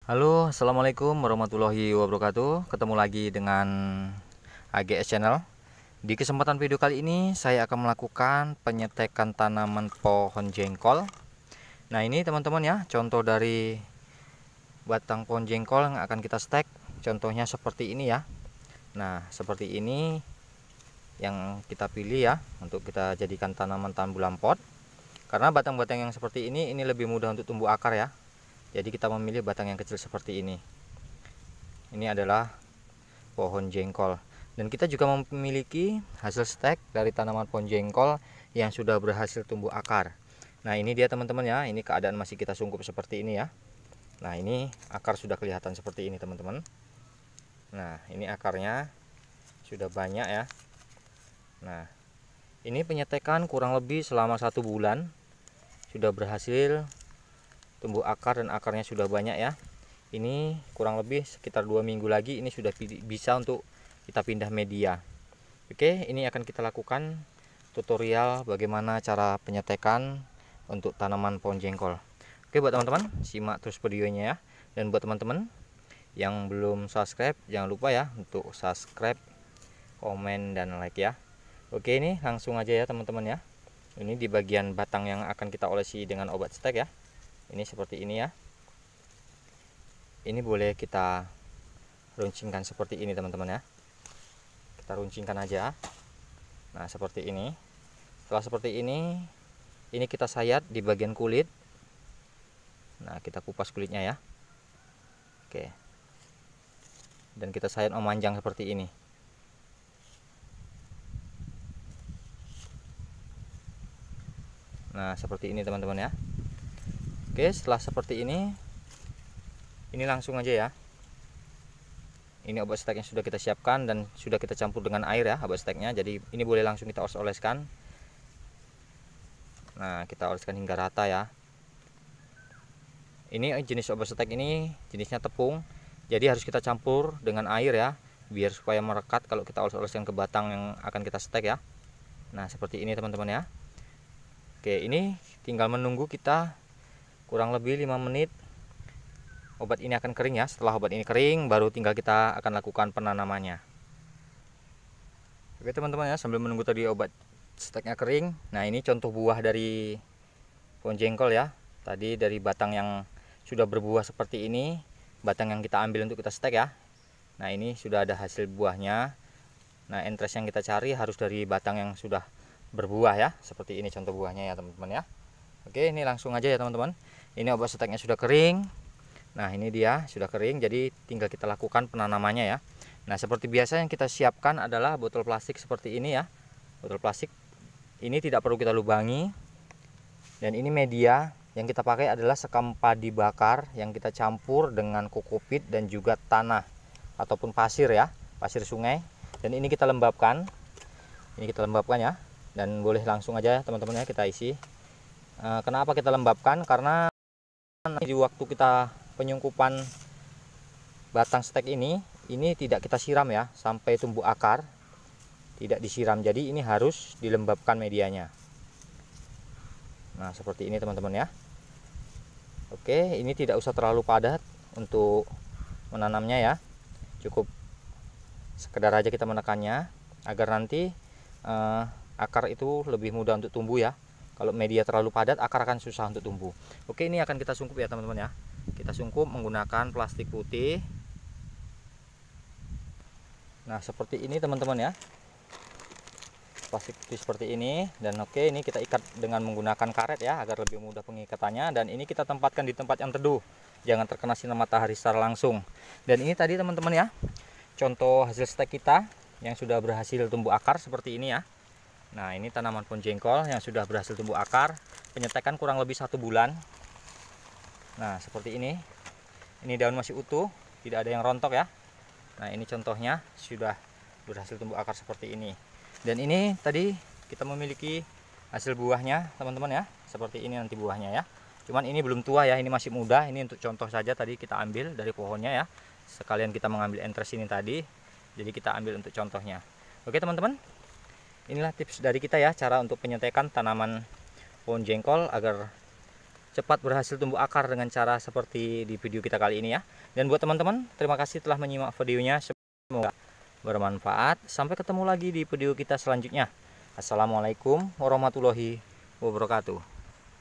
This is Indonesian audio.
Halo, assalamualaikum warahmatullahi wabarakatuh. Ketemu lagi dengan AGS Channel. Di kesempatan video kali ini saya akan melakukan penyetekan tanaman pohon jengkol. Nah ini teman-teman ya, contoh dari batang pohon jengkol yang akan kita stek. Contohnya seperti ini ya. Nah seperti ini yang kita pilih ya, untuk kita jadikan tanaman bulan pot. Karena batang-batang yang seperti ini lebih mudah untuk tumbuh akar ya. Jadi kita memilih batang yang kecil seperti ini. Ini adalah pohon jengkol. Dan kita juga memiliki hasil stek dari tanaman pohon jengkol yang sudah berhasil tumbuh akar. Nah ini dia teman-teman ya. Ini keadaan masih kita sungkup seperti ini ya. Nah ini akar sudah kelihatan seperti ini teman-teman. Nah ini akarnya sudah banyak ya. Nah ini penyetekan kurang lebih selama 1 bulan. Sudah berhasil tumbuh akar dan akarnya sudah banyak ya. Ini kurang lebih sekitar 2 minggu lagi ini sudah bisa untuk kita pindah media. Oke, ini akan kita lakukan tutorial bagaimana cara penyetekan untuk tanaman pohon jengkol. Oke, buat teman-teman simak terus videonya ya. Dan buat teman-teman yang belum subscribe, jangan lupa ya untuk subscribe, komen, dan like ya. Oke, ini langsung aja ya teman-teman ya. Ini di bagian batang yang akan kita olesi dengan obat stek ya. Ini seperti ini ya. Ini boleh kita runcingkan seperti ini teman-teman ya. Kita runcingkan aja. Nah seperti ini. Setelah seperti ini kita sayat di bagian kulit. Nah kita kupas kulitnya ya. Oke. Dan kita sayat memanjang seperti ini. Nah seperti ini teman-teman ya. Oke, setelah seperti ini langsung aja ya. Ini obat stek yang sudah kita siapkan dan sudah kita campur dengan air ya obat steknya. Jadi ini boleh langsung kita oles-oleskan. Nah kita oleskan hingga rata ya. Ini jenis obat stek ini jenisnya tepung. Jadi harus kita campur dengan air ya, biar supaya merekat kalau kita oles-oleskan ke batang yang akan kita stek ya. Nah seperti ini teman-teman ya. Oke, ini tinggal menunggu kita kurang lebih 5 menit. Obat ini akan kering ya. Setelah obat ini kering baru tinggal kita akan lakukan penanamannya. Oke teman-teman ya, sambil menunggu tadi obat steknya kering. Nah ini contoh buah dari pohon jengkol ya. Tadi dari batang yang sudah berbuah seperti ini, batang yang kita ambil untuk kita stek ya. Nah ini sudah ada hasil buahnya. Nah entres yang kita cari harus dari batang yang sudah berbuah ya. Seperti ini contoh buahnya ya teman-teman ya. Oke, ini langsung aja ya teman-teman. Ini obat steknya sudah kering. Nah ini dia sudah kering, jadi tinggal kita lakukan penanamannya ya. Nah seperti biasa yang kita siapkan adalah botol plastik seperti ini ya. Botol plastik ini tidak perlu kita lubangi. Dan ini media yang kita pakai adalah sekam padi bakar yang kita campur dengan kokopit dan juga tanah ataupun pasir ya, pasir sungai. Dan ini kita lembabkan. Ini kita lembabkan ya. Dan boleh langsung aja teman-teman ya kita isi. Kenapa kita lembabkan? Karena di waktu kita penyungkupan batang stek ini tidak kita siram ya sampai tumbuh akar, tidak disiram. Jadi ini harus dilembabkan medianya. Nah seperti ini teman-teman ya. Oke, ini tidak usah terlalu padat untuk menanamnya ya, cukup sekedar aja kita menekannya agar nanti akar itu lebih mudah untuk tumbuh ya. Kalau media terlalu padat akar akan susah untuk tumbuh. Oke, ini akan kita sungkup ya teman-teman ya. Kita sungkup menggunakan plastik putih. Nah seperti ini teman-teman ya, plastik putih seperti ini. Dan oke, ini kita ikat dengan menggunakan karet ya agar lebih mudah pengikatannya. Dan ini kita tempatkan di tempat yang teduh, jangan terkena sinar matahari secara langsung. Dan ini tadi teman-teman ya, contoh hasil stek kita yang sudah berhasil tumbuh akar seperti ini ya. Nah ini tanaman pohon jengkol yang sudah berhasil tumbuh akar, penyetekan kurang lebih 1 bulan. Nah seperti ini daun masih utuh, tidak ada yang rontok ya. Nah ini contohnya sudah berhasil tumbuh akar seperti ini. Dan ini tadi kita memiliki hasil buahnya teman-teman ya, seperti ini nanti buahnya ya. Cuman ini belum tua ya, ini masih muda. Ini untuk contoh saja, tadi kita ambil dari pohonnya ya. Sekalian kita mengambil entres ini tadi, jadi kita ambil untuk contohnya. Oke teman-teman, inilah tips dari kita ya, cara untuk penyetekan tanaman pohon jengkol agar cepat berhasil tumbuh akar dengan cara seperti di video kita kali ini ya. Dan buat teman-teman, terima kasih telah menyimak videonya. Semoga bermanfaat. Sampai ketemu lagi di video kita selanjutnya. Assalamualaikum warahmatullahi wabarakatuh.